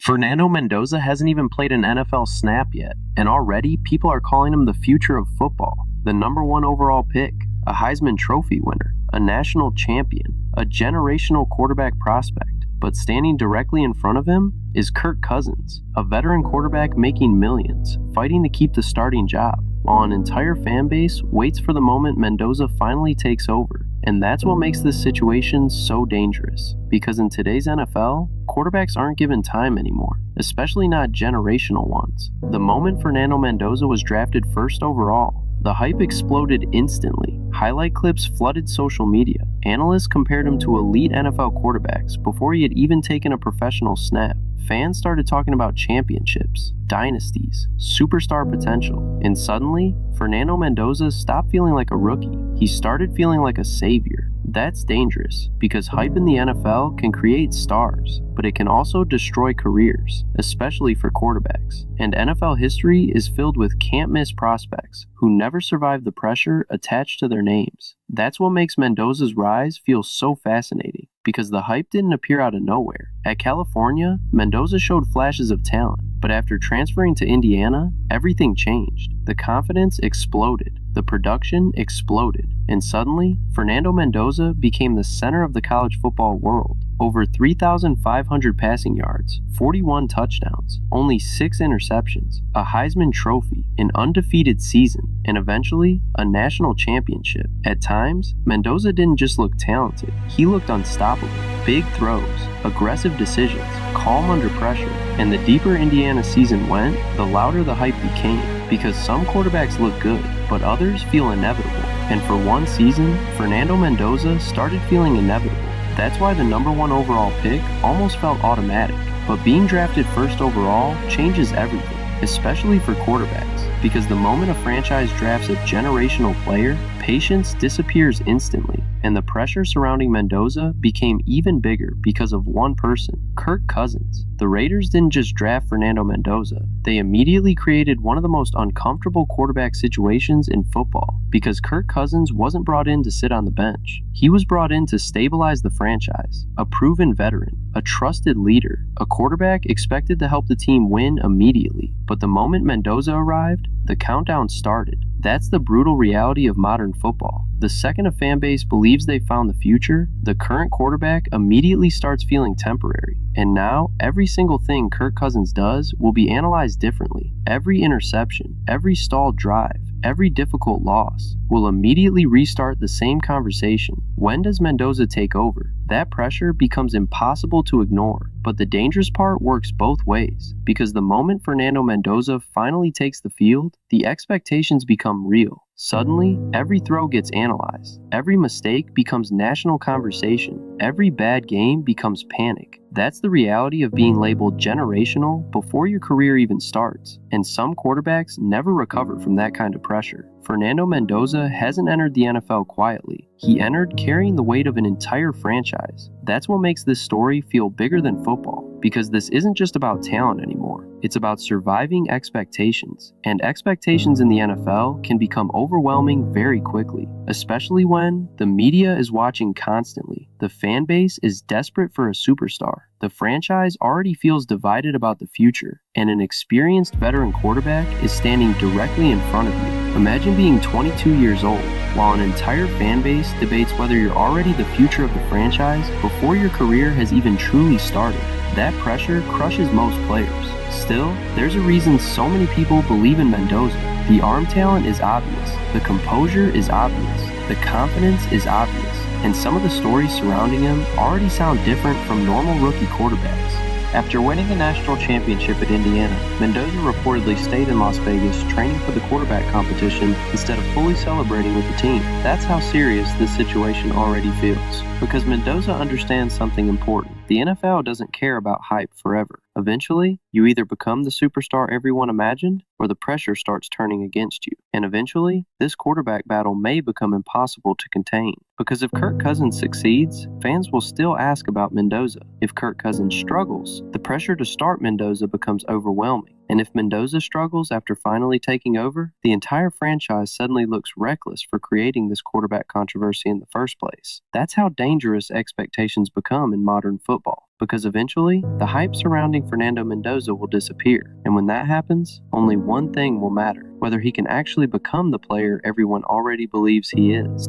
Fernando Mendoza hasn't even played an NFL snap yet, and already people are calling him the future of football, the number one overall pick, a Heisman Trophy winner, a national champion, a generational quarterback prospect. But standing directly in front of him is Kirk Cousins, a veteran quarterback making millions, fighting to keep the starting job, while an entire fan base waits for the moment Mendoza finally takes over. And that's what makes this situation so dangerous, because in today's NFL, quarterbacks aren't given time anymore, especially not generational ones. The moment Fernando Mendoza was drafted first overall, the hype exploded instantly. Highlight clips flooded social media. Analysts compared him to elite NFL quarterbacks before he had even taken a professional snap. Fans started talking about championships, dynasties, superstar potential, and suddenly, Fernando Mendoza stopped feeling like a rookie. He started feeling like a savior. That's dangerous, because hype in the NFL can create stars, but it can also destroy careers, especially for quarterbacks. And NFL history is filled with can't-miss prospects who never survived the pressure attached to their names. That's what makes Mendoza's rise feel so fascinating, because the hype didn't appear out of nowhere. At California, Mendoza showed flashes of talent, but after transferring to Indiana, everything changed. The confidence exploded, the production exploded, and suddenly, Fernando Mendoza became the center of the college football world. Over 3,500 passing yards, 41 touchdowns, only 6 interceptions, a Heisman Trophy, an undefeated season, and eventually, a national championship. At times, Mendoza didn't just look talented, he looked unstoppable. Big throws, aggressive decisions, calm under pressure, and the deeper Indiana season went, the louder the hype became, because some quarterbacks look good, but others feel inevitable. And for one season, Fernando Mendoza started feeling inevitable. That's why the number one overall pick almost felt automatic. But being drafted first overall changes everything, especially for quarterbacks, because the moment a franchise drafts a generational player, patience disappears instantly, and the pressure surrounding Mendoza became even bigger because of one person, Kirk Cousins. The Raiders didn't just draft Fernando Mendoza, they immediately created one of the most uncomfortable quarterback situations in football, because Kirk Cousins wasn't brought in to sit on the bench. He was brought in to stabilize the franchise, a proven veteran, a trusted leader, a quarterback expected to help the team win immediately. But the moment Mendoza arrived, the countdown started. That's the brutal reality of modern football. The second a fan base believes they found the future, the current quarterback immediately starts feeling temporary. And now, every single thing Kirk Cousins does will be analyzed differently. Every interception, every stalled drive, every difficult loss will immediately restart the same conversation. When does Mendoza take over? That pressure becomes impossible to ignore. But the dangerous part works both ways, because the moment Fernando Mendoza finally takes the field, the expectations become real. Suddenly, every throw gets analyzed. Every mistake becomes national conversation. Every bad game becomes panic. That's the reality of being labeled generational before your career even starts. And some quarterbacks never recover from that kind of pressure. Fernando Mendoza hasn't entered the NFL quietly. He entered carrying the weight of an entire franchise. That's what makes this story feel bigger than football, because this isn't just about talent anymore. It's about surviving expectations, and expectations in the NFL can become overwhelming very quickly, especially when the media is watching constantly. The fan base is desperate for a superstar. The franchise already feels divided about the future, and an experienced veteran quarterback is standing directly in front of you. Imagine being 22 years old, while an entire fan base debates whether you're already the future of the franchise before your career has even truly started. That pressure crushes most players. Still, there's a reason so many people believe in Mendoza. The arm talent is obvious, the composure is obvious, the confidence is obvious, and some of the stories surrounding him already sound different from normal rookie quarterbacks. After winning a national championship at Indiana, Mendoza reportedly stayed in Las Vegas training for the quarterback competition instead of fully celebrating with the team. That's how serious this situation already feels, because Mendoza understands something important. The NFL doesn't care about hype forever. Eventually, you either become the superstar everyone imagined, where the pressure starts turning against you. And eventually, this quarterback battle may become impossible to contain. Because if Kirk Cousins succeeds, fans will still ask about Mendoza. If Kirk Cousins struggles, the pressure to start Mendoza becomes overwhelming. And if Mendoza struggles after finally taking over, the entire franchise suddenly looks reckless for creating this quarterback controversy in the first place. That's how dangerous expectations become in modern football, because eventually, the hype surrounding Fernando Mendoza will disappear. And when that happens, only one thing will matter: whether he can actually become the player everyone already believes he is.